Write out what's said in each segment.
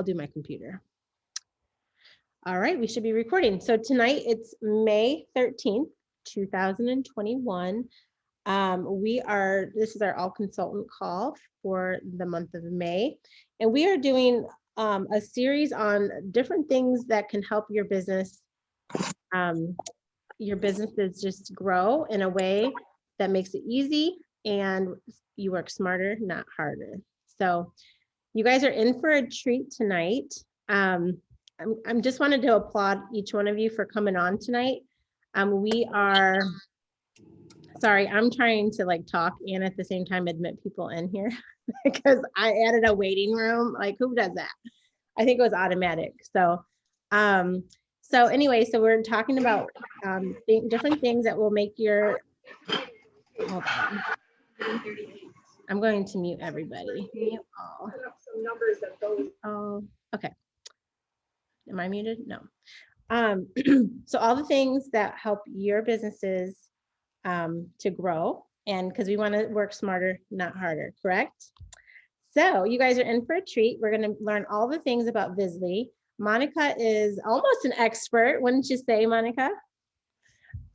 I'll do my computer. All right, we should be recording. So tonight it's May 13th, 2021. This is our all consultant call for the month of May. And we are doing a series on different things that can help your businesses just grow in a way that makes it easy and you work smarter, not harder. So you guys are in for a treat tonight. I'm just wanted to applaud each one of you for coming on tonight. Sorry, I'm trying to like talk and at the same time admit people in here because I added a waiting room. Like, who does that? I think it was automatic. So anyway, so we're talking about different things that will make your, hold on. I'm going to mute everybody. Mute all. Oh, okay. Am I muted? No. So all the things that help your businesses to grow, and because we want to work smarter, not harder, correct? So you guys are in for a treat. We're going to learn all the things about Vizzlie. Monica is almost an expert, wouldn't you say, Monica?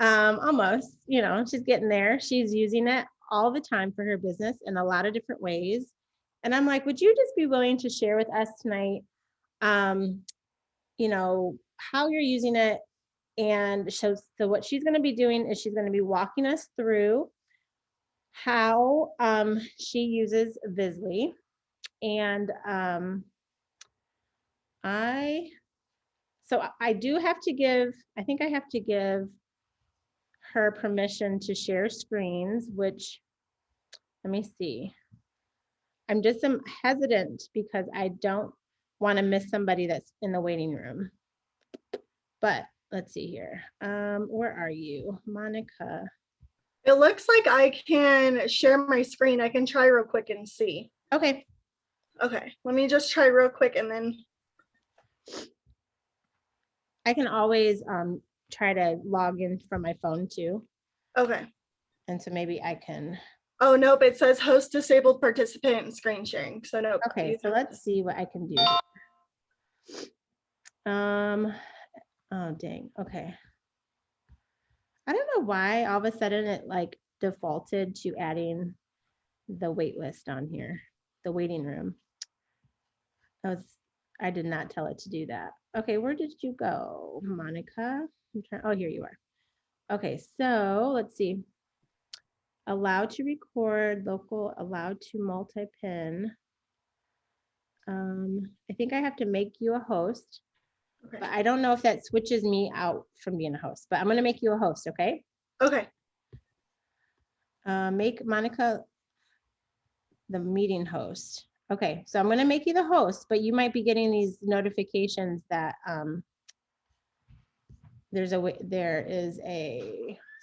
Almost, she's getting there. She's using it all the time for her business in a lot of different ways. And I'm like, would you just be willing to share with us tonight, how you're using it? And so what she's going to be doing is she's going to be walking us through how she uses Vizzlie. And I do have to give, I think I have to give her permission to share screens, which, let me see. I'm just hesitant because I don't want to miss somebody that's in the waiting room. But let's see here. Where are you, Monica? It looks like I can share my screen. I can try real quick and see. Okay. Okay, let me just try real quick and then. I can always try to log in from my phone too. Okay. And so maybe I can. Oh, nope, it says host disabled participant and screen sharing. So nope. Okay, so let's see what I can do. Oh, dang. Okay. I don't know why all of a sudden it like defaulted to adding the wait list on here, the waiting room. I did not tell it to do that. Okay, where did you go, Monica? Oh, here you are. Okay, so let's see. Allowed to record, local, allowed to multi-pin. I think I have to make you a host. Okay. But I don't know if that switches me out from being a host, but I'm going to make you a host, okay? Okay. Make Monica the meeting host. Okay, so I'm going to make you the host, but you might be getting these notifications that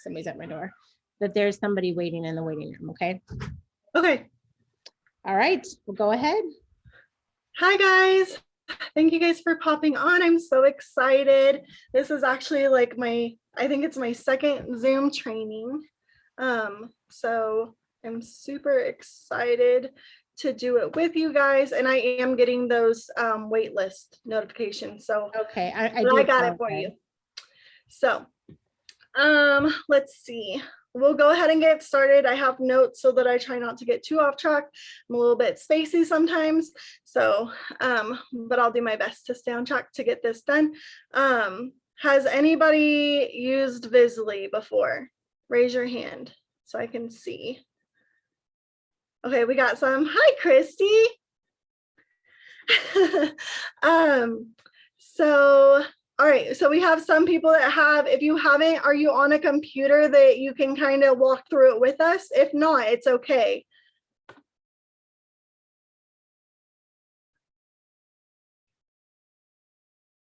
somebody's at my door, that there's somebody waiting in the waiting room, okay? Okay. All right, we'll go ahead. Hi, guys. Thank you guys for popping on. I'm so excited. This is actually like I think it's my second Zoom training. So I'm super excited to do it with you guys. And I am getting those wait list notifications. So okay, I got it for you. So let's see. We'll go ahead and get started. I have notes so that I try not to get too off track. I'm a little bit spacey sometimes. So, but I'll do my best to stay on track to get this done. Has anybody used Vizzlie before? Raise your hand so I can see. Okay, we got some. Hi, Christy. All right, so we have some people that have, if you haven't, are you on a computer that you can kind of walk through it with us? If not, it's okay.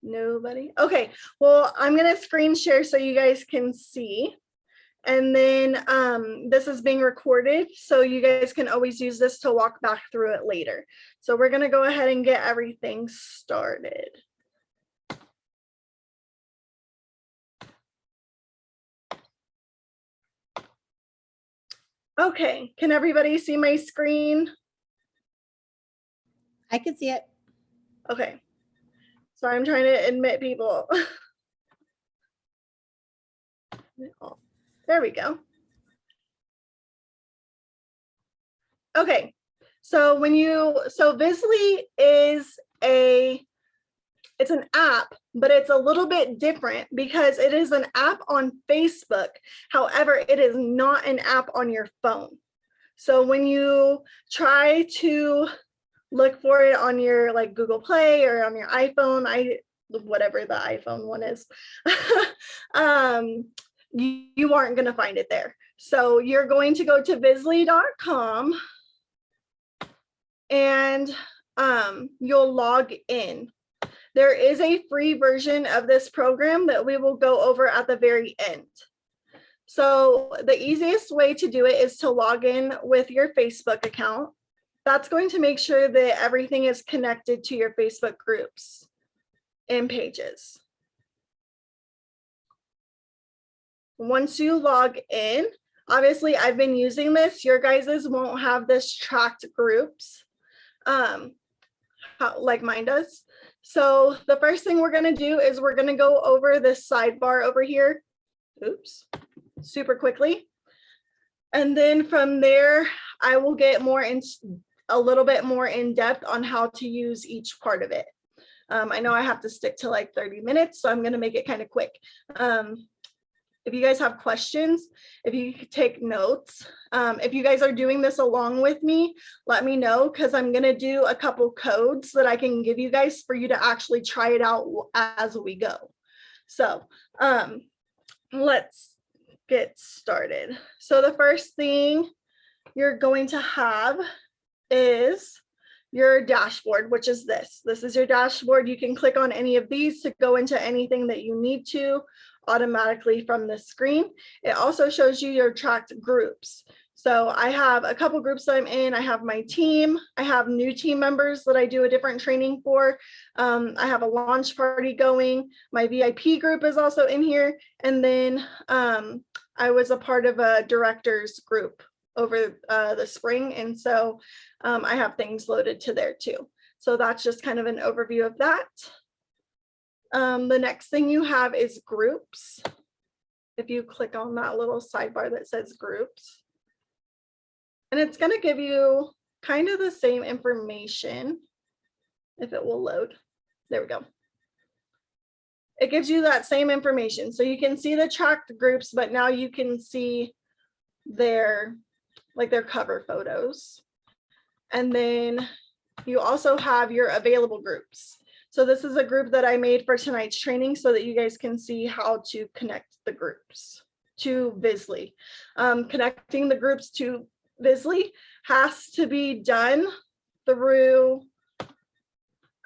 Nobody? Okay, well, I'm gonna screen share so you guys can see. And then this is being recorded, so you guys can always use this to walk back through it later. So we're gonna go ahead and get everything started. Okay, can everybody see my screen? I can see it. Okay. So I'm trying to admit people. There we go. Okay. So Vizzlie is it's an app, but it's a little bit different because it is an app on Facebook. However, it is not an app on your phone. So when you try to look for it on your like Google Play or on your iPhone, whatever the iPhone one is, you aren't going to find it there. So you're going to go to Vizzlie.com and you'll log in. There is a free version of this program that we will go over at the very end. So the easiest way to do it is to log in with your Facebook account. That's going to make sure that everything is connected to your Facebook groups and pages. Once you log in, obviously I've been using this. Your guys's won't have this tracked groups like mine does. So the first thing we're going to do is we're going to go over this sidebar over here. Oops, super quickly. And then from there, I will get a little bit more in depth on how to use each part of it. I know I have to stick to like 30 minutes, so I'm going to make it kind of quick. If you guys have questions, if you take notes, if you guys are doing this along with me, let me know, because I'm going to do a couple codes that I can give you guys for you to actually try it out as we go. So let's get started. So the first thing you're going to have is your dashboard, which is this. This is your dashboard. You can click on any of these to go into anything that you need to automatically from the screen. It also shows you your tracked groups. So I have a couple groups that I'm in. I have my team. I have new team members that I do a different training for. I have a launch party going. My VIP group is also in here. And then I was a part of a director's group over the spring. And so I have things loaded to there too. So that's just kind of an overview of that. The next thing you have is groups. If you click on that little sidebar that says groups, and it's going to give you kind of the same information if it will load. There we go. It gives you that same information. So you can see the tracked groups, but now you can see their cover photos. And then you also have your available groups. So this is a group that I made for tonight's training so that you guys can see how to connect the groups to Vizzlie. Connecting the groups to Vizzlie has to be done through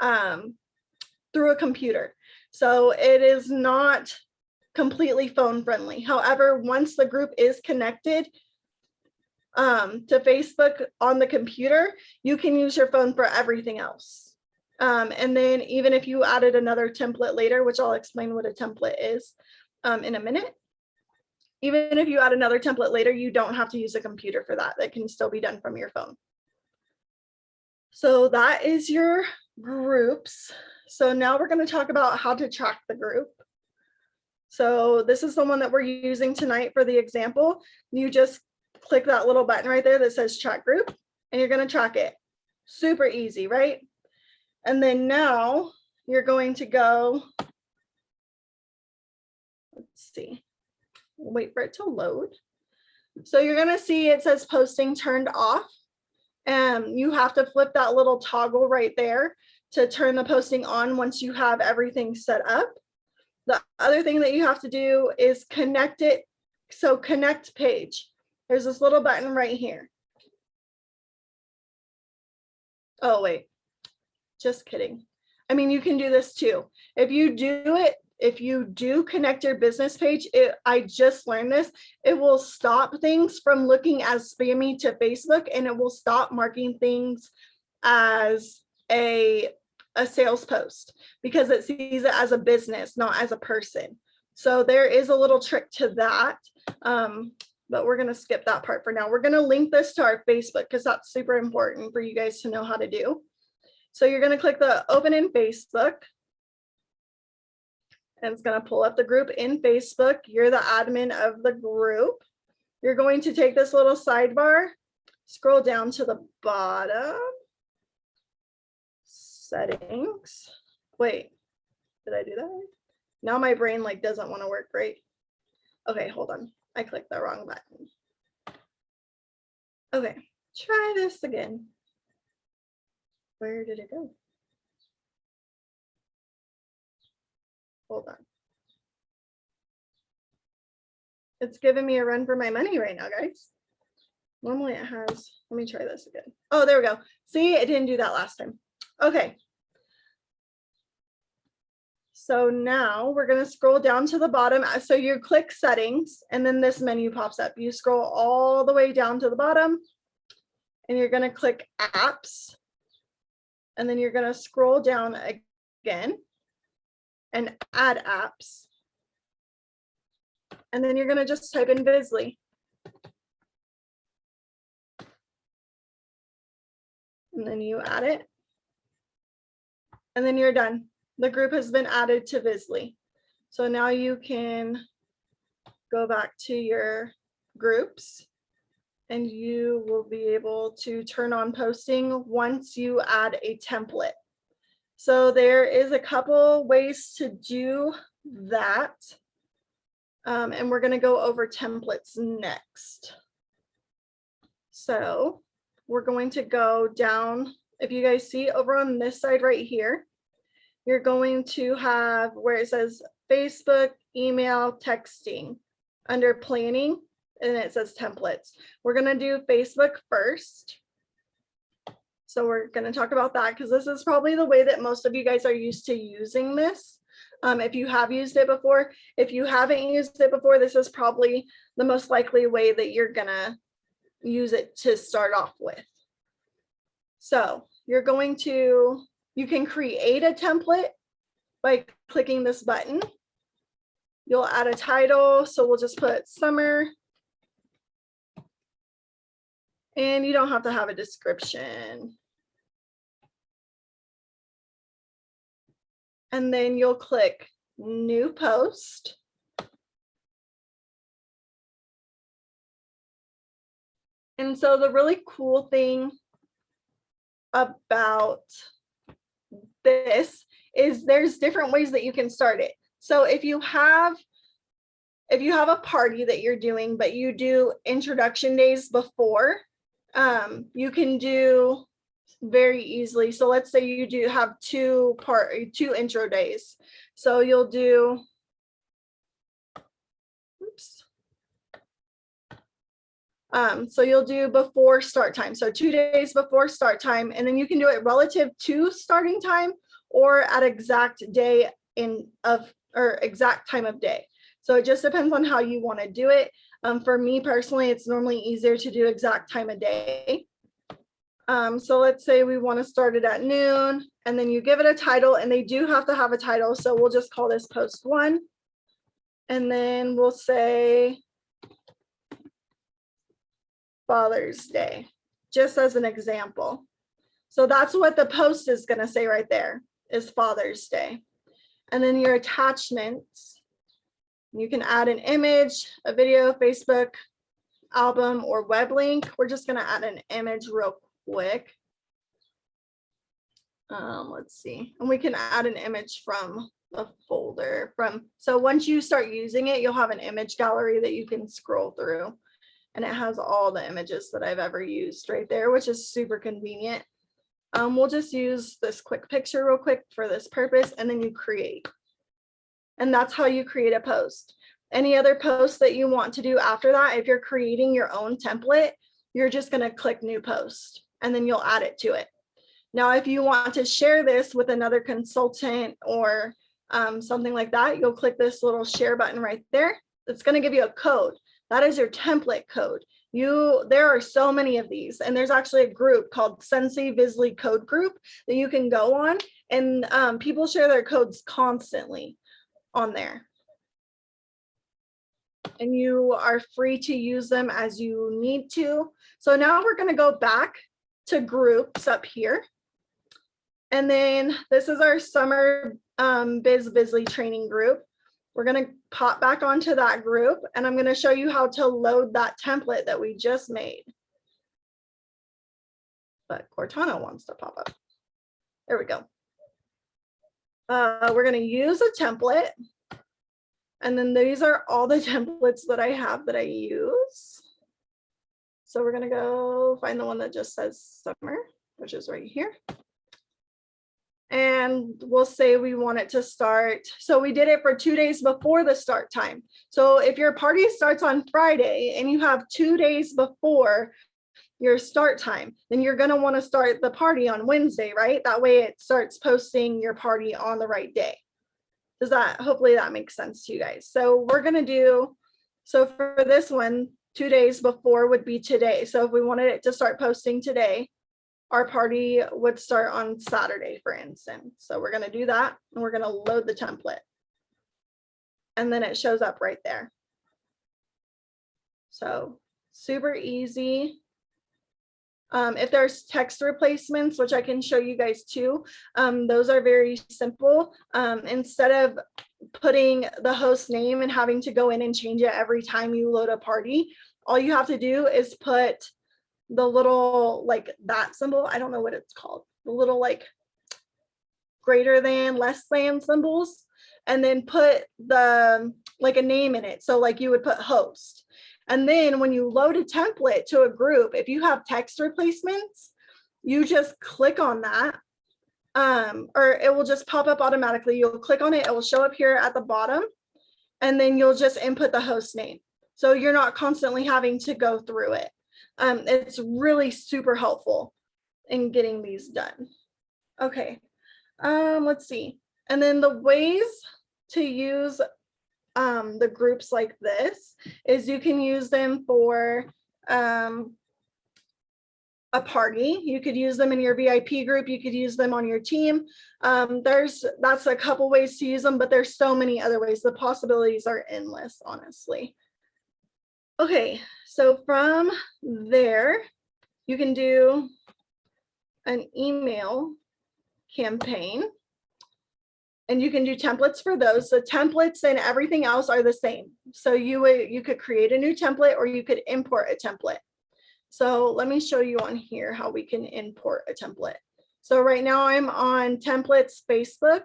a computer. So it is not completely phone friendly. However, once the group is connected to Facebook on the computer, you can use your phone for everything else. And then even if you added another template later, which I'll explain what a template is in a minute, even if you add another template later, you don't have to use a computer for that. That can still be done from your phone. So that is your groups. So now we're going to talk about how to track the group. So this is the one that we're using tonight for the example. You just click that little button right there that says track group, and you're going to track it. Super easy, right? And then now you're going to go, let's see, we'll wait for it to load. So you're going to see it says posting turned off. And you have to flip that little toggle right there to turn the posting on once you have everything set up. The other thing that you have to do is connect it. So connect page. There's this little button right here. Oh, wait. Just kidding. I mean, you can do this too. If you do connect your business page, I just learned this, it will stop things from looking as spammy to Facebook, and it will stop marking things as a sales post because it sees it as a business, not as a person. So there is a little trick to that, but we're going to skip that part for now. We're going to link this to our Facebook because that's super important for you guys to know how to do. So you're going to click the open in Facebook. And it's going to pull up the group in Facebook. You're the admin of the group. You're going to take this little sidebar, scroll down to the bottom. Settings. Wait, did I do that right? Now my brain like doesn't want to work right. Okay, hold on. I clicked the wrong button. Okay, try this again. Where did it go? Hold on. It's giving me a run for my money right now, guys. Normally it has, let me try this again. Oh, there we go. See, it didn't do that last time. Okay. So now we're going to scroll down to the bottom. So you click settings and then this menu pops up. You scroll all the way down to the bottom and you're going to click apps. And then you're going to scroll down again and add apps. And then you're going to just type in Vizzlie. And then you add it. And then you're done. The group has been added to Vizzlie. So now you can go back to your groups and you will be able to turn on posting once you add a template. So there is a couple ways to do that. And we're going to go over templates next. So we're going to go down. If you guys see over on this side right here, you're going to have where it says Facebook, email, texting under planning, and it says templates. We're going to do Facebook first. So we're going to talk about that because this is probably the way that most of you guys are used to using this. If you have used it before, if you haven't used it before, this is probably the most likely way that you're going to use it to start off with. So you're going to, you can create a template by clicking this button. You'll add a title. So we'll just put summer. And you don't have to have a description. And then you'll click new post. And so the really cool thing about this is there's different ways that you can start it. So if you have a party that you're doing, but you do introduction days before, you can do very easily. So let's say you do have two intro days. So you'll do, oops. So you'll do before start time. So 2 days before start time, and then you can do it relative to starting time or at exact day or exact time of day. So it just depends on how you want to do it. For me personally, it's normally easier to do exact time of day. So let's say we want to start it at noon, and then you give it a title, and they do have to have a title. So we'll just call this post 1. And then we'll say Father's Day, just as an example. So that's what the post is going to say right there is Father's Day. And then your attachments, you can add an image, a video, Facebook, album, or web link. We're just going to add an image real quick. Let's see. And we can add an image from a folder so once you start using it, you'll have an image gallery that you can scroll through. And it has all the images that I've ever used right there, which is super convenient. We'll just use this quick picture real quick for this purpose, and then you create. And that's how you create a post. Any other posts that you want to do after that, if you're creating your own template, you're just going to click new post, and then you'll add it to it. Now, if you want to share this with another consultant or something like that, you'll click this little share button right there. It's going to give you a code. That is your template code. There are so many of these, and there's actually a group called Scentsy Vizzlie Code Group that you can go on, and people share their codes constantly on there. And you are free to use them as you need to. So now we're going to go back to groups up here. And then this is our summer Vizzlie training group. We're going to pop back onto that group, and I'm going to show you how to load that template that we just made. But Cortana wants to pop up. There we go. We're going to use a template. And then these are all the templates that I have that I use. So we're going to go find the one that just says summer, which is right here. And we'll say we want it to start. So we did it for 2 days before the start time. So if your party starts on Friday and you have 2 days before your start time, then you're going to want to start the party on Wednesday, right? That way it starts posting your party on the right day. Does that, hopefully that makes sense to you guys. So we're going to do, so for this one, 2 days before would be today. So if we wanted it to start posting today, our party would start on Saturday, for instance. So we're going to do that, and we're going to load the template. And then it shows up right there. So super easy. If there's text replacements, which I can show you guys too, those are very simple. Instead of putting the host name and having to go in and change it every time you load a party, all you have to do is put the little, like that symbol, I don't know what it's called, the little like greater than, less than symbols, and then put the like a name in it. So like you would put host. And then when you load a template to a group, if you have text replacements, you just click on that, or it will just pop up automatically. You'll click on it, it will show up here at the bottom, and then you'll just input the host name. So you're not constantly having to go through it. It's really super helpful in getting these done. Okay, let's see. And then the ways to use the groups like this is you can use them for a party. You could use them in your VIP group. You could use them on your team. That's a couple ways to use them, but there's so many other ways. The possibilities are endless, honestly. Okay, so from there, you can do an email campaign, and you can do templates for those. The templates and everything else are the same. So you could create a new template, or you could import a template. So let me show you on here how we can import a template. So right now I'm on templates Facebook.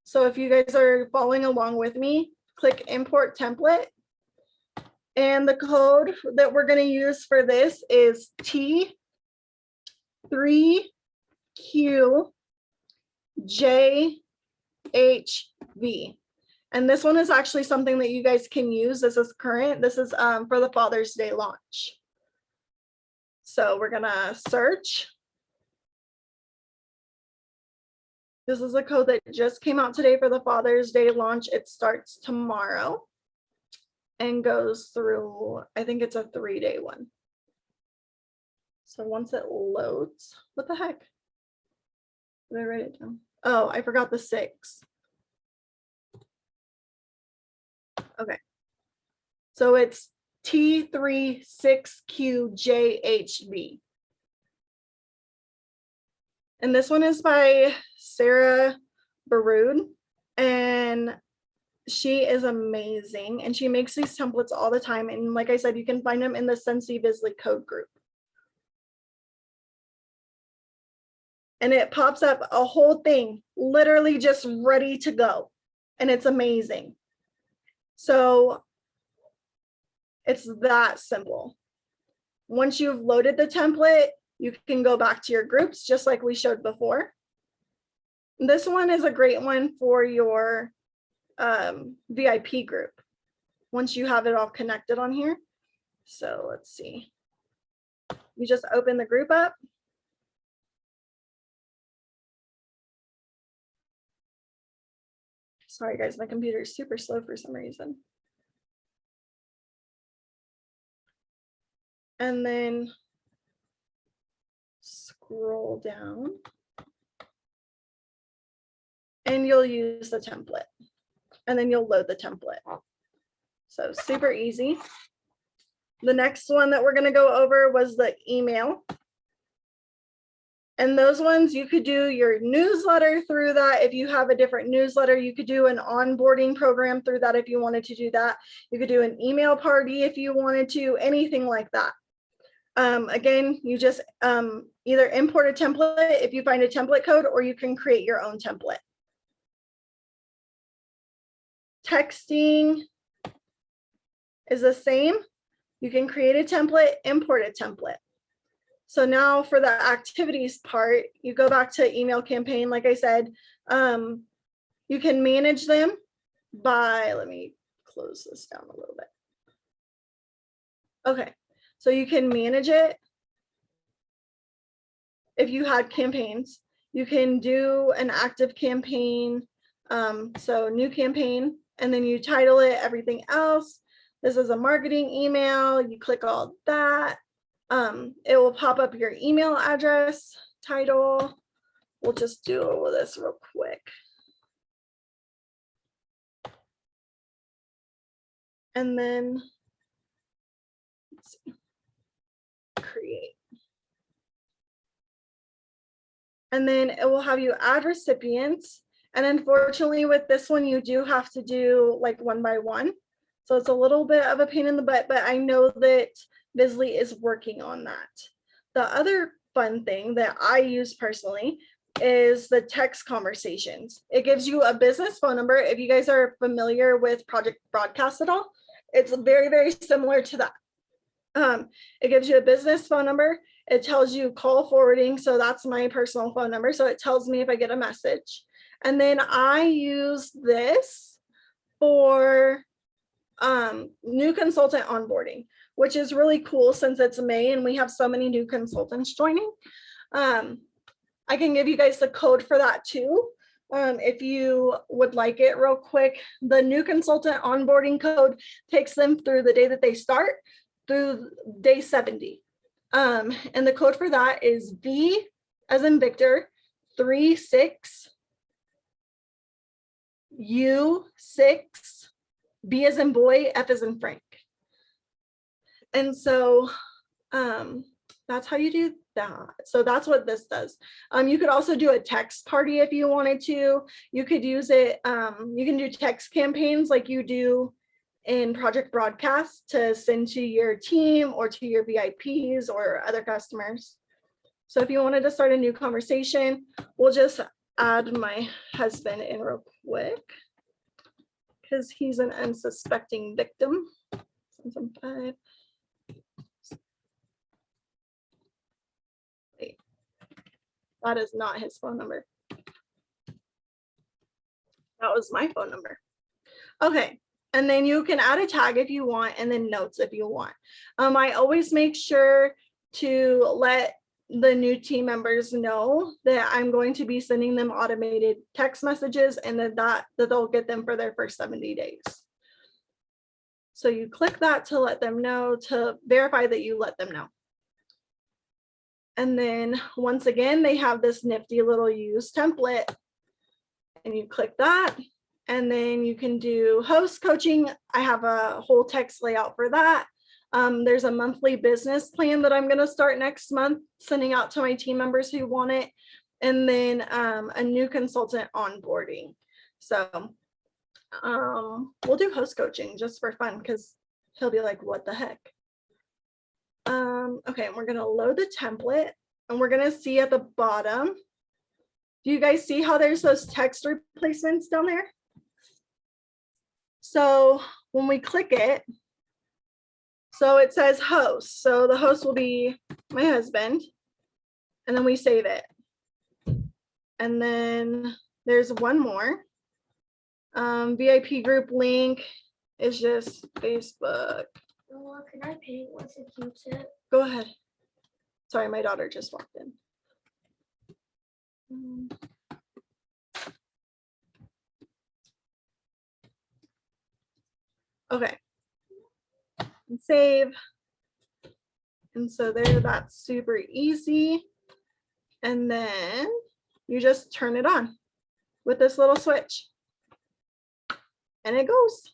So if you guys are following along with me, click import template. And the code that we're going to use for this is T3QJHV. And this one is actually something that you guys can use. This is current. This is for the Father's Day launch. So we're going to search. This is a code that just came out today for the Father's Day launch. It starts tomorrow and goes through, I think it's a 3-day one. So once it loads, what the heck? Did I write it down? Oh, I forgot the 6. Okay. So it's T36QJHB. And this one is by Sarah Baroud, and she is amazing, and she makes these templates all the time. And like I said, you can find them in the Scentsy Vizzlie code group. And it pops up a whole thing, literally just ready to go. And it's amazing. So it's that simple. Once you've loaded the template, you can go back to your groups just like we showed before. This one is a great one for your VIP group once you have it all connected on here. So let's see. You just open the group up. Sorry guys, my computer is super slow for some reason. And then scroll down and you'll use the template, and then you'll load the template. So super easy. The next one that we're going to go over was the email. And those ones, you could do your newsletter through that. If you have a different newsletter, you could do an onboarding program through that if you wanted to do that. You could do an email party if you wanted to, anything like that. Again, you just either import a template if you find a template code, or you can create your own template. Texting is the same. You can create a template, import a template. So now for the activities part, you go back to email campaign. Like I said, you can manage them by, let me close this down a little bit. Okay, so you can manage it. If you had campaigns, you can do an active campaign. So new campaign, and then you title it everything else. This is a marketing email. You click all that. It will pop up your email address, title. We'll just do this real quick. And then let's see, create. And then it will have you add recipients. And unfortunately with this one, you do have to do like one by one. So it's a little bit of a pain in the butt, but I know that Vizzlie is working on that. The other fun thing that I use personally is the text conversations. It gives you a business phone number. If you guys are familiar with Project Broadcast at all, it's very, very similar to that. It gives you a business phone number. It tells you call forwarding. So that's my personal phone number. So it tells me if I get a message. And then I use this for new consultant onboarding, which is really cool since it's May and we have so many new consultants joining. I can give you guys the code for that too. If you would like it real quick. The new consultant onboarding code takes them through the day that they start through day 70. And the code for that is V as in Victor, 36 U6, B as in boy, F as in Frank. And so that's how you do that. So that's what this does. You could also do a text party if you wanted to. You could use it. You can do text campaigns like you do in Project Broadcast to send to your team or to your VIPs or other customers. So if you wanted to start a new conversation, we'll just add my husband in real quick because he's an unsuspecting victim. 5. Wait, that is not his phone number. That was my phone number. Okay. And then you can add a tag if you want, and then notes if you want. I always make sure to let the new team members know that I'm going to be sending them automated text messages and that they'll get them for their first 70 days. So you click that to let them know, to verify that you let them know. And then once again, they have this nifty little use template and you click that. And then you can do host coaching. I have a whole text layout for that. There's a monthly business plan that I'm going to start next month, sending out to my team members who want it. And then a new consultant onboarding. So we'll do host coaching just for fun because he'll be like, what the heck? Okay, and we're going to load the template and we're going to see at the bottom. Do you guys see how there's those text replacements down there? So when we click it, so it says host. So the host will be my husband, and then we save it. And then there's one more. VIP group link is just Facebook. Well, can I pay once it keeps it? Go ahead. Sorry, my daughter just walked in. Okay. And save. And so there, that's super easy. And then you just turn it on with this little switch. And it goes.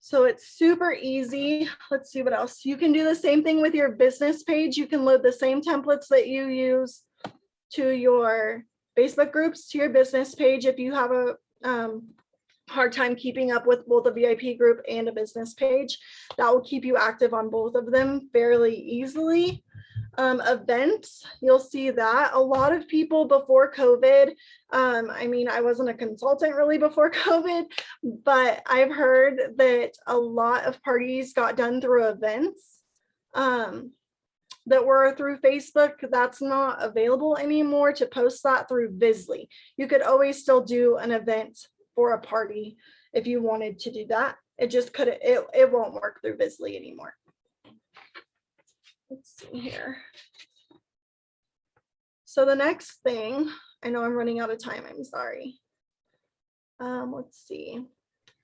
So it's super easy. Let's see what else. You can do the same thing with your business page. You can load the same templates that you use to your Facebook groups to your business page. If you have a hard time keeping up with both a VIP group and a business page, that will keep you active on both of them fairly easily. Events, you'll see that a lot of people before COVID, I mean, I wasn't a consultant really before COVID, but I've heard that a lot of parties got done through events that were through Facebook. That's not available anymore to post that through Vizzlie. You could always still do an event for a party if you wanted to do that. It just couldn't, it won't work through Vizzlie anymore. Let's see here. So the next thing, I know I'm running out of time, I'm sorry. Let's see.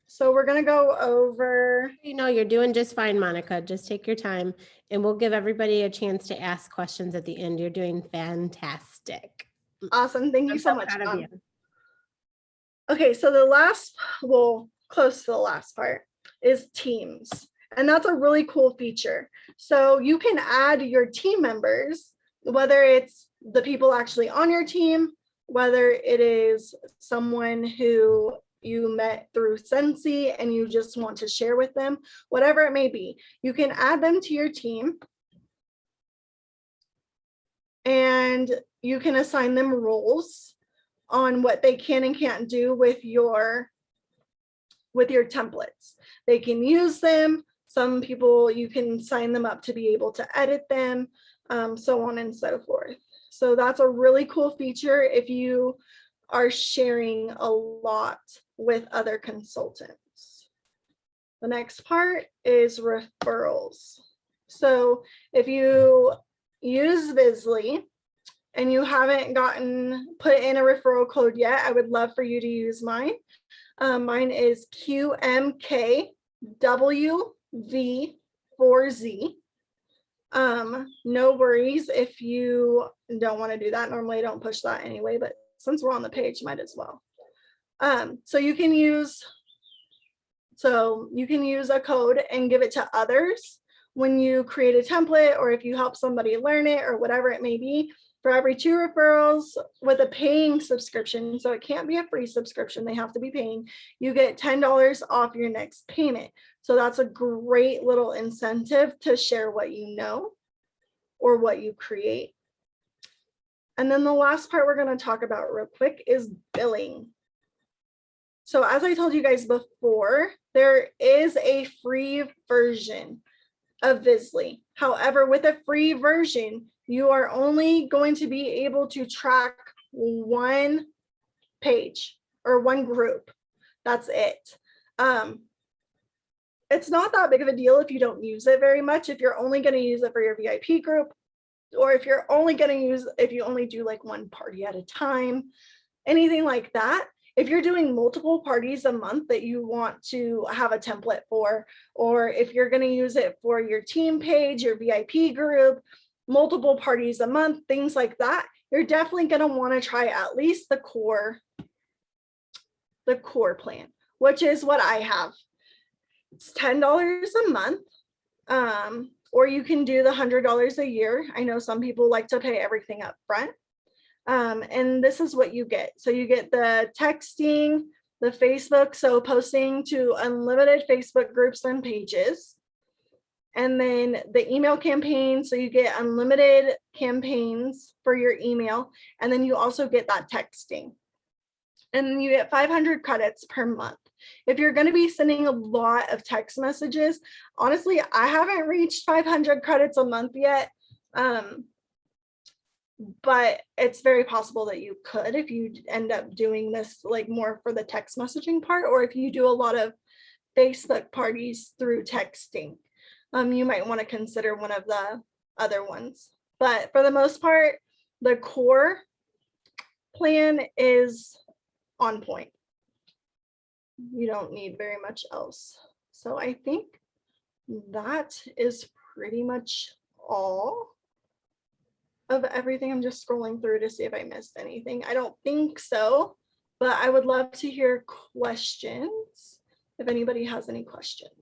So we're gonna go over. You know, you're doing just fine, Monica. Just take your time and we'll give everybody a chance to ask questions at the end. You're doing fantastic. Awesome, thank you I'm so much. proud of you. Okay, so the last, well, close to the last part is teams. And that's a really cool feature. So you can add your team members, whether it's the people actually on your team, whether it is someone who you met through Scentsy and you just want to share with them, whatever it may be, you can add them to your team. And you can assign them roles on what they can and can't do with your templates. They can use them. Some people, you can sign them up to be able to edit them, so on and so forth. So that's a really cool feature if you are sharing a lot with other consultants. The next part is referrals. So if you use Vizzlie and you haven't put in a referral code yet, I would love for you to use mine. Mine is QMKWV4Z. No worries if you don't want to do that. Normally I don't push that anyway, but since we're on the page, might as well. So you can use a code and give it to others when you create a template, or if you help somebody learn it or whatever it may be. For every 2 referrals with a paying subscription, so it can't be a free subscription, they have to be paying, you get $10 off your next payment. So that's a great little incentive to share what you know or what you create. And then the last part we're going to talk about real quick is billing. So as I told you guys before, there is a free version of Vizzlie. However, with a free version, you are only going to be able to track one page or one group. That's it. It's not that big of a deal if you don't use it very much. If you're only going to use it for your VIP group, or if you're only going to use, if you only do like one party at a time, anything like that. If you're doing multiple parties a month that you want to have a template for, or if you're going to use it for your team page, your VIP group, multiple parties a month, things like that, you're definitely going to want to try at least the core plan, which is what I have. It's $10 a month, or you can do the $100 a year. I know some people like to pay everything up front. And this is what you get. So you get the texting, the Facebook, so posting to unlimited Facebook groups and pages. And then the email campaign, so you get unlimited campaigns for your email. And then you also get that texting. And then you get 500 credits per month. If you're going to be sending a lot of text messages, honestly, I haven't reached 500 credits a month yet. But it's very possible that you could if you end up doing this like more for the text messaging part, or if you do a lot of Facebook parties through texting. You might want to consider one of the other ones. But for the most part, the core plan is on point. You don't need very much else. So I think that is pretty much all of everything. I'm just scrolling through to see if I missed anything. I don't think so, but I would love to hear questions if anybody has any questions.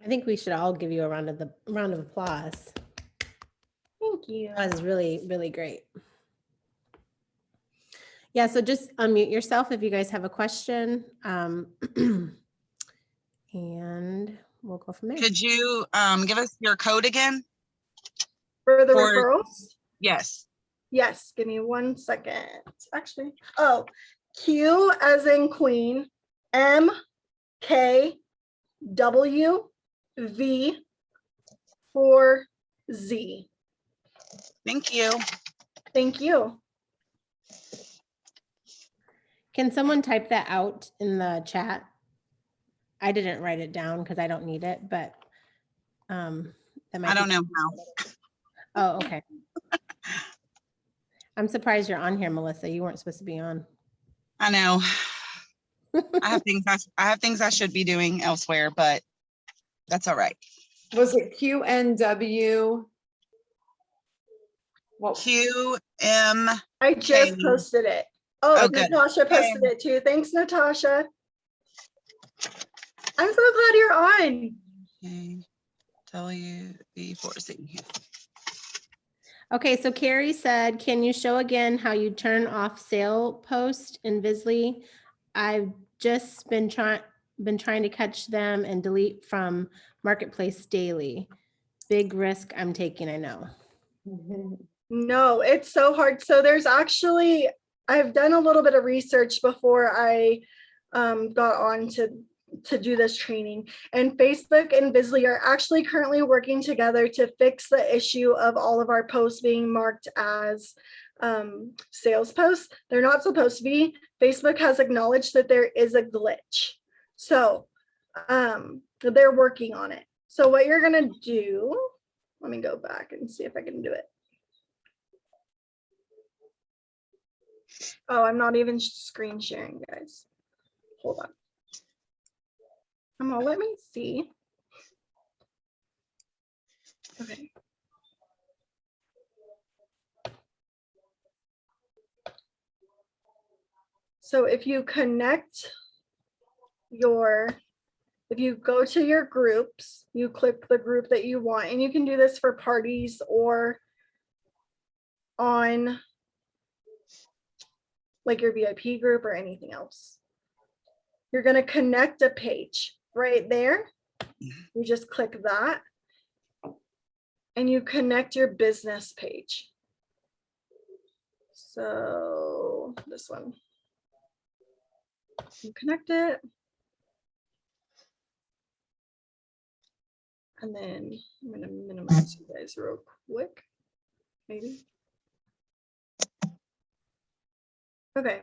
I think we should all give you a round of applause. Thank you. That was really, really great. Yeah, so just unmute yourself if you guys have a question. And we'll go from there. Could you give us your code again? For the For- referrals? Yes. Yes, give me 1 second. Actually, oh, Q as in Queen, M, K, W, V, 4, Z. Thank you. Thank you. Can someone type that out in the chat? I didn't write it down because I don't need it, but that might I don't be- know how. Oh, okay. I'm surprised you're on here, Melissa. You weren't supposed to be on. I know. I have things I should be doing elsewhere, but that's all right. Was it QNW? What? QM. I just Okay. posted it. Oh, Oh, good. Natasha posted it too. Thanks, Natasha. I'm so glad you're on. WV4C. Okay, so Carrie said, can you show again how you turn off sale post in Vizzlie? I've just been trying to catch them and delete from Marketplace daily. Big risk I'm taking, I know. No, it's so hard. So there's actually, I've done a little bit of research before I got on to do this training, and Facebook and Vizzlie are actually currently working together to fix the issue of all of our posts being marked as sales posts. They're not supposed to be. Facebook has acknowledged that there is a glitch. So they're working on it. So what you're gonna do, let me go back and see if I can do it. Oh, I'm not even screen sharing, guys. Hold on. Come on, let me see. Okay. So if you if you go to your groups, you click the group that you want, and you can do this for parties or on like your VIP group or anything else. You're going to connect a page right there. You just click that and you connect your business page. So this one, you connect it. And then I'm going to minimize you guys real quick, maybe. Okay.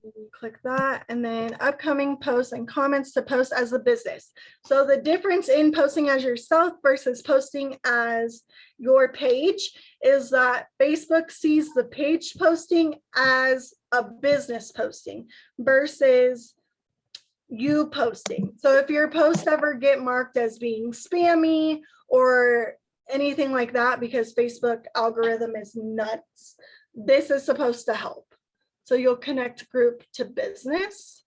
You click that, and then upcoming posts and comments to post as a business. So the difference in posting as yourself versus posting as your page is that Facebook sees the page posting as a business posting versus you posting. So if your posts ever get marked as being spammy or anything like that, because Facebook algorithm is nuts, this is supposed to help. So you'll connect group to business.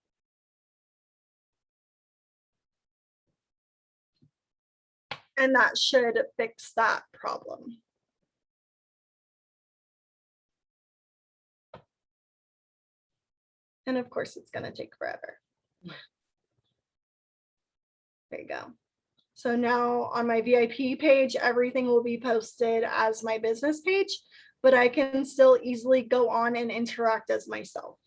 And that should fix that problem. And of course, it's going to take forever. There you go. So now on my VIP page, everything will be posted as my business page, but I can still easily go on and interact as myself.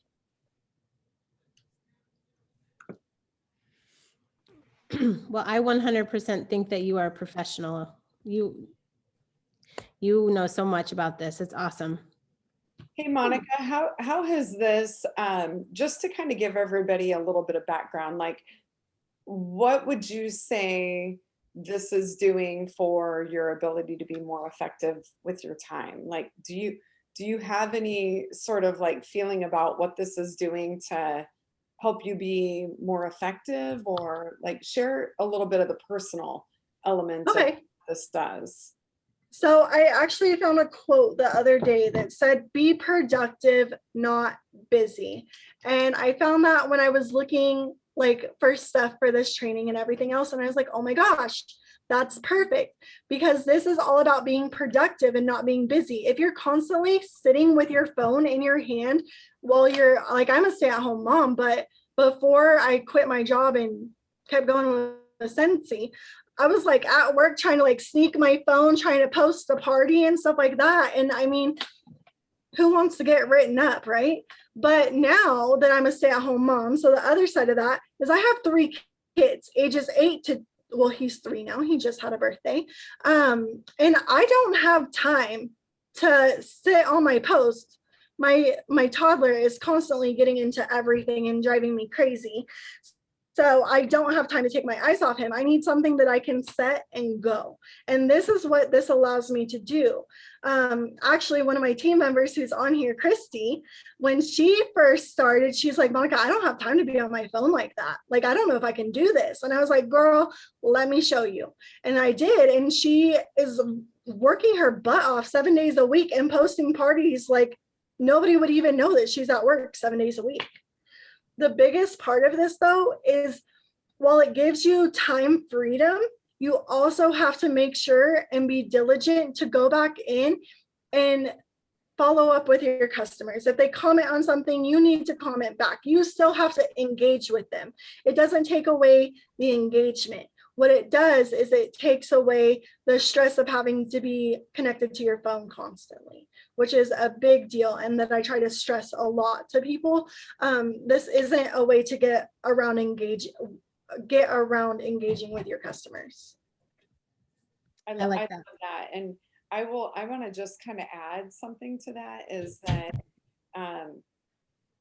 Well, I 100% think that you are a professional. You know so much about this. It's awesome. Hey, Monica, how has this, just to kind of give everybody a little bit of background, like, what would you say this is doing for your ability to be more effective with your time? Like, do you have any sort of like feeling about what this is doing to help you be more effective, or like share a little bit of the personal elements of what this does? So I actually found a quote the other day that said, be productive, not busy. And I found that when I was looking like first stuff for this training and everything else. And I was like, oh my gosh, that's perfect, because this is all about being productive and not being busy. If you're constantly sitting with your phone in your hand while you're like, I'm a stay-at-home mom, but before I quit my job and kept going with Scentsy, I was like at work trying to like sneak my phone, trying to post the party and stuff like that. And I mean, who wants to get written up, right? But now that I'm a stay-at-home mom, so the other side of that is I have 3 kids, ages 8 to, well, he's 3 now, he just had a birthday. And I don't have time to sit on my post. My toddler is constantly getting into everything and driving me crazy. So I don't have time to take my eyes off him. I need something that I can set and go. And this is what this allows me to do. Actually, one of my team members who's on here, Christy, when she first started, she's like, Monica, I don't have time to be on my phone like that. Like, I don't know if I can do this. And I was like, girl, let me show you. And I did. And she is working her butt off 7 days a week and posting parties like nobody would even know that she's at work 7 days a week. The biggest part of this, though, is while it gives you time freedom, you also have to make sure and be diligent to go back in and follow up with your customers. If they comment on something, you need to comment back. You still have to engage with them. It doesn't take away the engagement. What it does is it takes away the stress of having to be connected to your phone constantly, which is a big deal. And that I try to stress a lot to people. This isn't a way to get around engaging with your customers. I like love that. that. And I want to just kind of add something to that, is that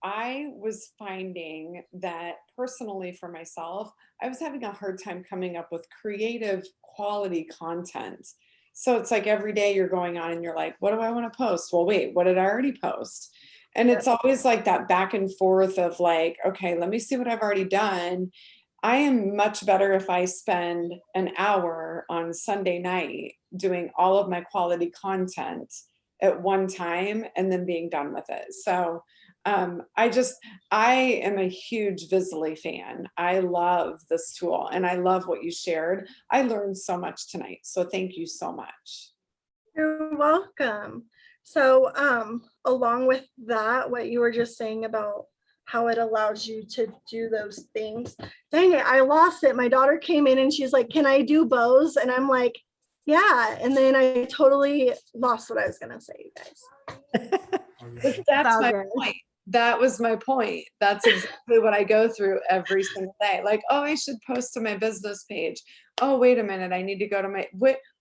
I was finding that personally for myself, I was having a hard time coming up with creative quality content. So it's like every day you're going on and you're like, what do I want to post? Well, wait, what did I already post? And it's always like that back and forth of like, okay, let me see what I've already done. I am much better if I spend an hour on Sunday night doing all of my quality content at one time and then being done with it. So I am a huge Vizzlie fan. I love this tool and I love what you shared. I learned so much tonight. So thank you so much. You're welcome. So along with that, what you were just saying about how it allows you to do those things. Dang it, I lost it. My daughter came in and she's like, can I do bows? And I'm like, yeah. And then I totally lost what I was gonna say, you guys. That's all my good. point. That was my point. That's exactly what I go through every single day. Like, oh, I should post to my business page. Oh, wait a minute. I need to go to my,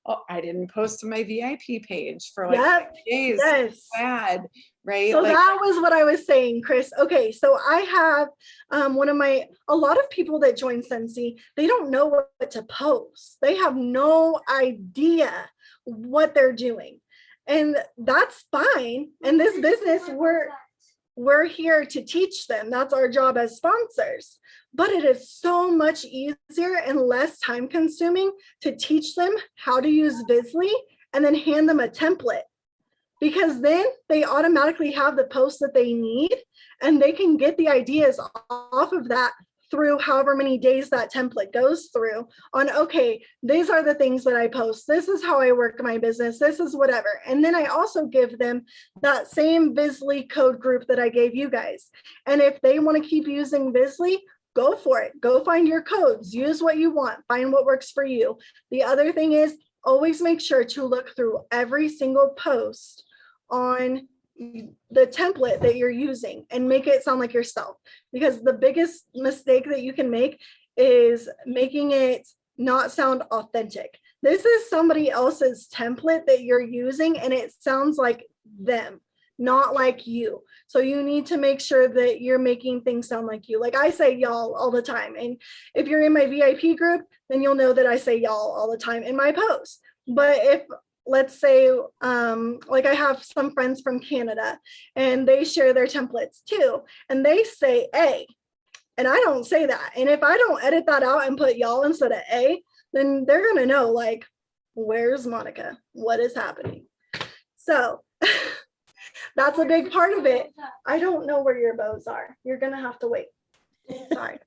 oh, I didn't post to my VIP page for like 5 days. Yes. Bad, right? So like, that was what I was saying, Chris. Okay, so I have a lot of people that join Scentsy, they don't know what to post. They have no idea what they're doing. And that's fine. In this business, we're here to teach them. That's our job as sponsors. But it is so much easier and less time consuming to teach them how to use Vizzlie and then hand them a template, because then they automatically have the posts that they need and they can get the ideas off of that through however many days that template goes through on, okay, these are the things that I post. This is how I work my business. This is whatever. And then I also give them that same Vizzlie code group that I gave you guys. And if they want to keep using Vizzlie, go for it. Go find your codes. Use what you want. Find what works for you. The other thing is always make sure to look through every single post on the template that you're using and make it sound like yourself, because the biggest mistake that you can make is making it not sound authentic. This is somebody else's template that you're using and it sounds like them, not like you. So you need to make sure that you're making things sound like you. Like I say y'all all the time. And if you're in my VIP group, then you'll know that I say y'all all the time in my posts. But if, let's say, like I have some friends from Canada and they share their templates too, and they say A, and I don't say that. And if I don't edit that out and put y'all instead of A, then they're gonna know like, where's Monica? What is happening? So that's a big part of it. I don't know where your bows are. You're gonna have to wait. Sorry.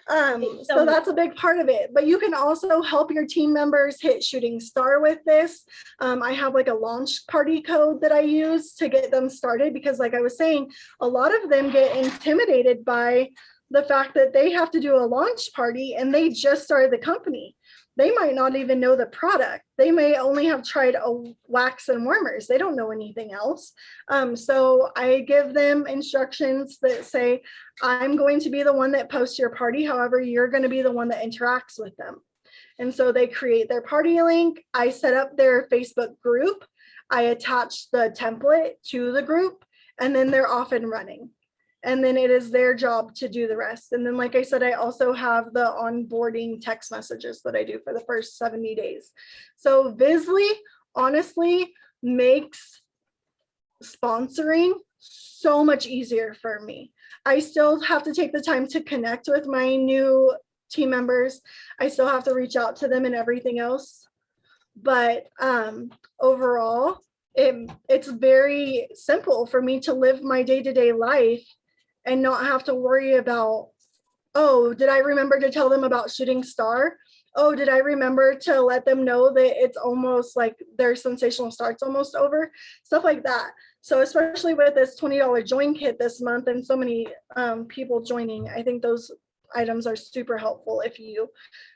So So- that's a big part of it. But you can also help your team members hit shooting star with this. I have like a launch party code that I use to get them started because, like I was saying, a lot of them get intimidated by the fact that they have to do a launch party and they just started the company. They might not even know the product. They may only have tried a wax and warmers. They don't know anything else. So I give them instructions that say, I'm going to be the one that posts your party. However, you're going to be the one that interacts with them. And so they create their party link. I set up their Facebook group. I attach the template to the group, and then they're off and running. And then it is their job to do the rest. And then, like I said, I also have the onboarding text messages that I do for the first 70 days. So Vizzlie honestly makes sponsoring so much easier for me. I still have to take the time to connect with my new team members. I still have to reach out to them and everything else. But overall, it's very simple for me to live my day-to-day life and not have to worry about, oh, did I remember to tell them about Shooting Star? Oh, did I remember to let them know that it's almost like their sensational start's almost over? Stuff like that. So especially with this $20 join kit this month and so many people joining, I think those items are super helpful if you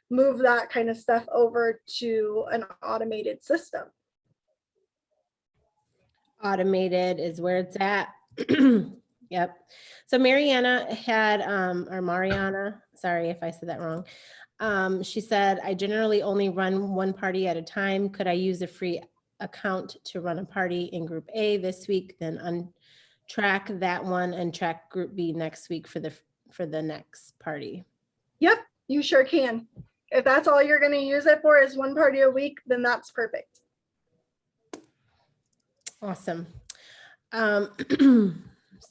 move that kind of stuff over to an automated system. Automated is where it's at. Yep. So Mariana had, or Mariana, sorry if I said that wrong. She said, I generally only run one party at a time. Could I use a free account to run a party in group A this week, then untrack that one and track group B next week for the next party? Yep, you sure can. If that's all you're going to use it for is one party a week, then that's perfect. Awesome.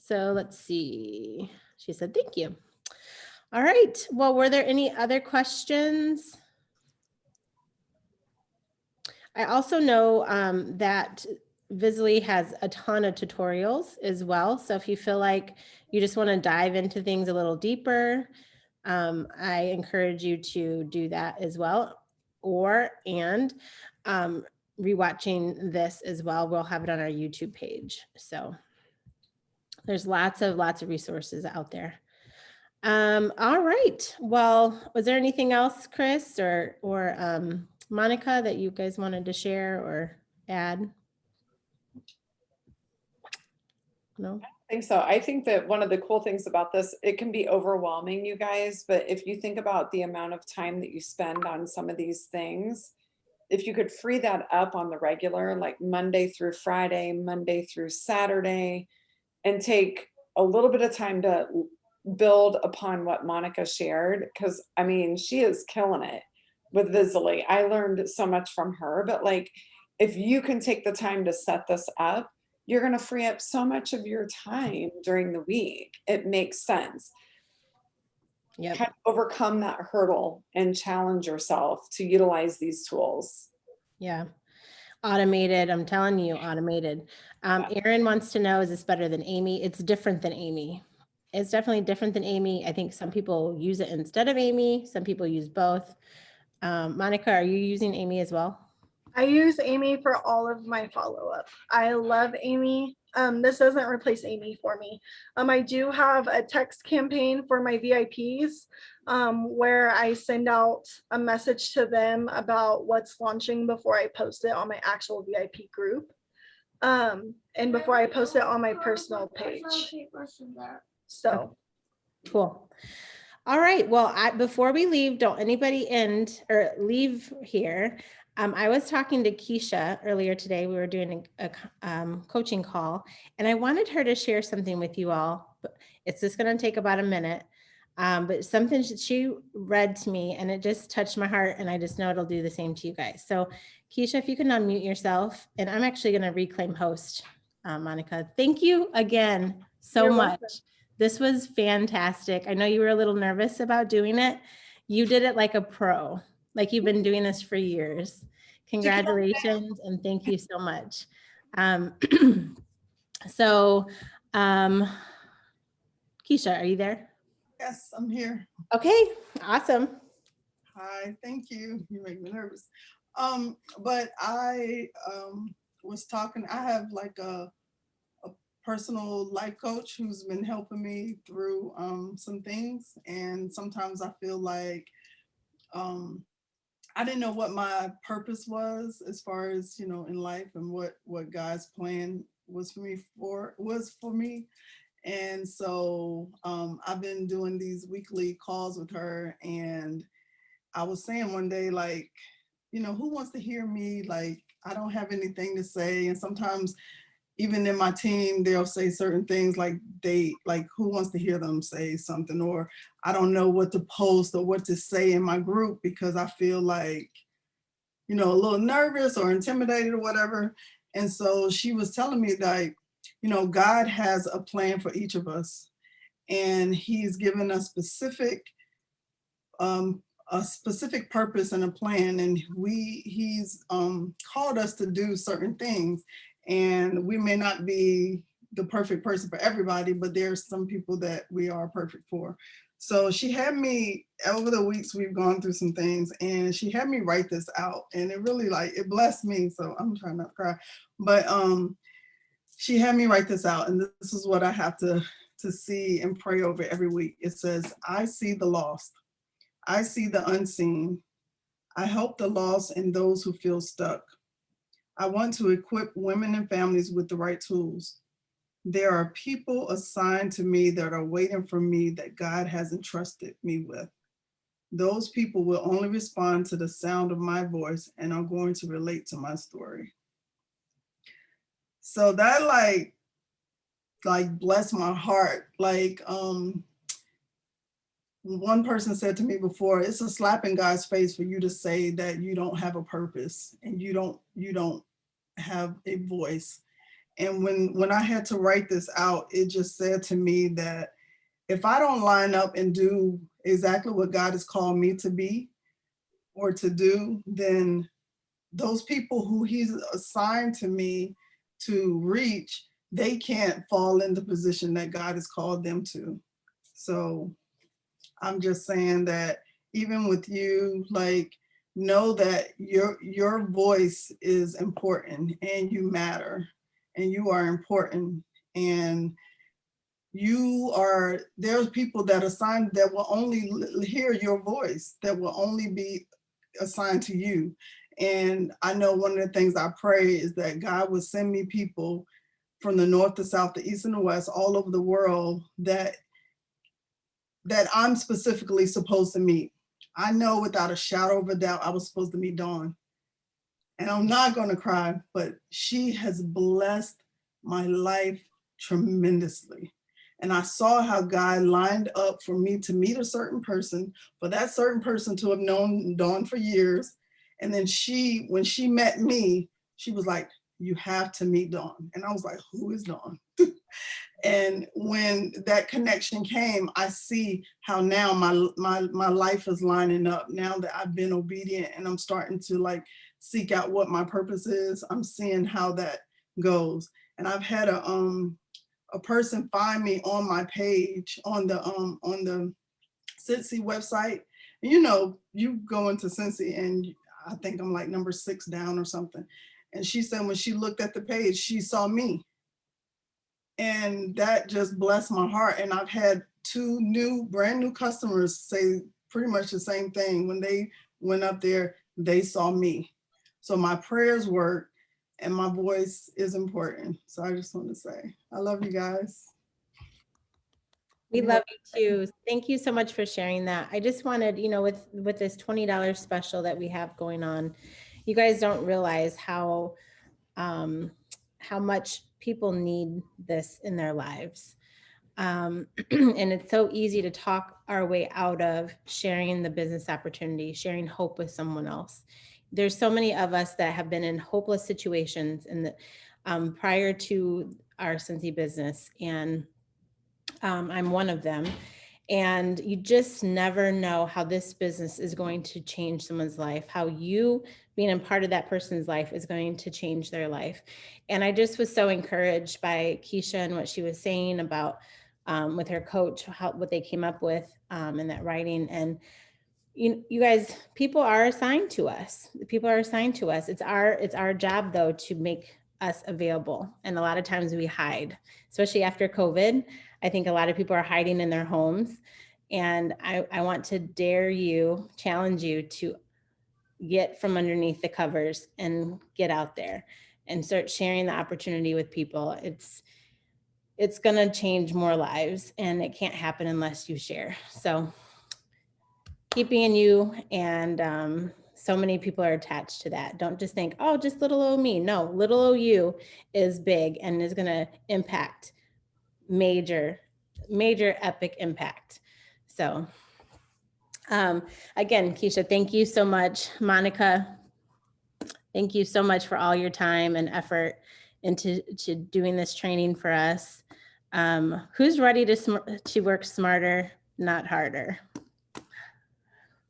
So let's see. She said, thank you. All right. Well, were there any other questions? I also know that Vizzlie has a ton of tutorials as well. So if you feel like you just want to dive into things a little deeper, I encourage you to do that as well. And rewatching this as well. We'll have it on our YouTube page. So there's lots of resources out there. All right. Well, was there anything else, Chris or Monica, that you guys wanted to share or add? No? I think so. I think that one of the cool things about this, it can be overwhelming, you guys, but if you think about the amount of time that you spend on some of these things, if you could free that up on the regular, like Monday through Friday, Monday through Saturday, and take a little bit of time to build upon what Monica shared, because I mean, she is killing it with Vizzlie. I learned so much from her, but like, if you can take the time to set this up, you're going to free up so much of your time during the week. It makes sense. Yep. Kind of overcome that hurdle and challenge yourself to utilize these tools. Yeah. Automated. I'm telling you, automated. Erin wants to know, is this better than Amy? It's different than Amy. It's definitely different than Amy. I think some people use it instead of Amy. Some people use both. Monica, are you using Amy as well? I use Amy for all of my follow-up. I love Amy. This doesn't replace Amy for me. I do have a text campaign for my VIPs where I send out a message to them about what's launching before I post it on my actual VIP group. And before I post it on my personal page. So cool. All right. Well, before we leave, don't anybody leave here. I was talking to Keisha earlier today. We were doing a coaching call, and I wanted her to share something with you all. But it's just going to take about a minute. But something she read to me, and it just touched my heart, and I just know it'll do the same to you guys. So, Keisha, if you can unmute yourself, and I'm actually going to reclaim host, Monica. Thank you again so You're much. welcome. This was fantastic. I know you were a little nervous about doing it. You did it like a pro, like you've been doing this for years. Congratulations, and thank you so much. Keisha, are you there? Yes, I'm here. Okay, awesome. Hi, thank you. You make me nervous. But I was talking, I have like a personal life coach who's been helping me through some things. And sometimes I feel like I didn't know what my purpose was as far as, you know, in life and what God's plan was for me. And so I've been doing these weekly calls with her, and I was saying one day, like, you know, who wants to hear me? Like, I don't have anything to say. And sometimes even in my team, they'll say certain things like who wants to hear them say something, or I don't know what to post or what to say in my group because I feel like, you know, a little nervous or intimidated or whatever. And so she was telling me that, you know, God has a plan for each of us, and he's given us a specific purpose and a plan, and he's called us to do certain things, and we may not be the perfect person for everybody, but there's some people that we are perfect for. So she had me, over the weeks we've gone through some things, and she had me write this out, and it really, like, it blessed me, so I'm trying not to cry. But she had me write this out, and this is what I have to see and pray over every week. It says, I see the lost, I see the unseen. I help the lost and those who feel stuck. I want to equip women and families with the right tools. There are people assigned to me that are waiting for me that God has entrusted me with. Those people will only respond to the sound of my voice and are going to relate to my story. So that like blessed my heart. Like one person said to me before, it's a slap in God's face for you to say that you don't have a purpose and you don't have a voice. And when I had to write this out, it just said to me that if I don't line up and do exactly what God has called me to be or to do, then those people who he's assigned to me to reach, they can't fall in the position that God has called them to. So I'm just saying that even with you, like, know that your voice is important and you matter and you are important, and there's people that assigned that will only hear your voice, that will only be assigned to you. And I know one of the things I pray is that God would send me people from the north, the south, the east, and the west, all over the world that I'm specifically supposed to meet. I know without a shadow of a doubt I was supposed to meet Dawn. And I'm not going to cry, but she has blessed my life tremendously. And I saw how God lined up for me to meet a certain person, for that certain person to have known Dawn for years. And then when she met me, she was like, you have to meet Dawn. And I was like, who is Dawn? And when that connection came, I see how now my life is lining up. Now that I've been obedient and I'm starting to like seek out what my purpose is, I'm seeing how that goes. And I've had a person find me on my page on the Scentsy website. You know, you go into Scentsy and I think I'm like number 6 down or something. And she said when she looked at the page, she saw me. And that just blessed my heart. And I've had 2 brand new customers say pretty much the same thing. When they went up there, they saw me. So my prayers work and my voice is important. So I just want to say, I love you guys. We love you too. Thank you so much for sharing that. I just wanted, you know, with this $20 special that we have going on, you guys don't realize how much people need this in their lives. And it's so easy to talk our way out of sharing the business opportunity, sharing hope with someone else. There's so many of us that have been in hopeless situations prior to our Scentsy business, and I'm one of them. And you just never know how this business is going to change someone's life, how you being a part of that person's life is going to change their life. And I just was so encouraged by Keisha and what she was saying about with her coach, what they came up with in that writing. And you guys, people are assigned to us. People are assigned to us. It's our job though to make us available. And a lot of times we hide, especially after COVID. I think a lot of people are hiding in their homes. And I want to challenge you to get from underneath the covers and get out there and start sharing the opportunity with people. It's going to change more lives, and it can't happen unless you share. So keep being you. And so many people are attached to that. Don't just think, oh, just little old me. No, little old you is big and is going to impact major epic impact. So again, Keisha, thank you so much. Monica, thank you so much for all your time and effort into doing this training for us. Who's ready to work smarter, not harder?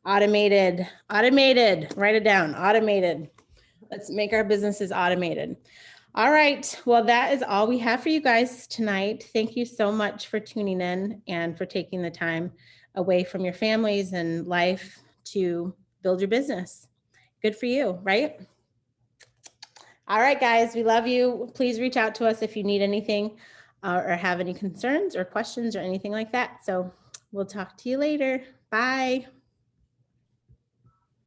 Automated, write it down, automated. Let's make our businesses automated. All right, well, that is all we have for you guys tonight. Thank you so much for tuning in and for taking the time away from your families and life to build your business. Good for you, right? All right, guys, we love you. Please reach out to us if you need anything or have any concerns or questions or anything like that. So we'll talk to you later. Bye.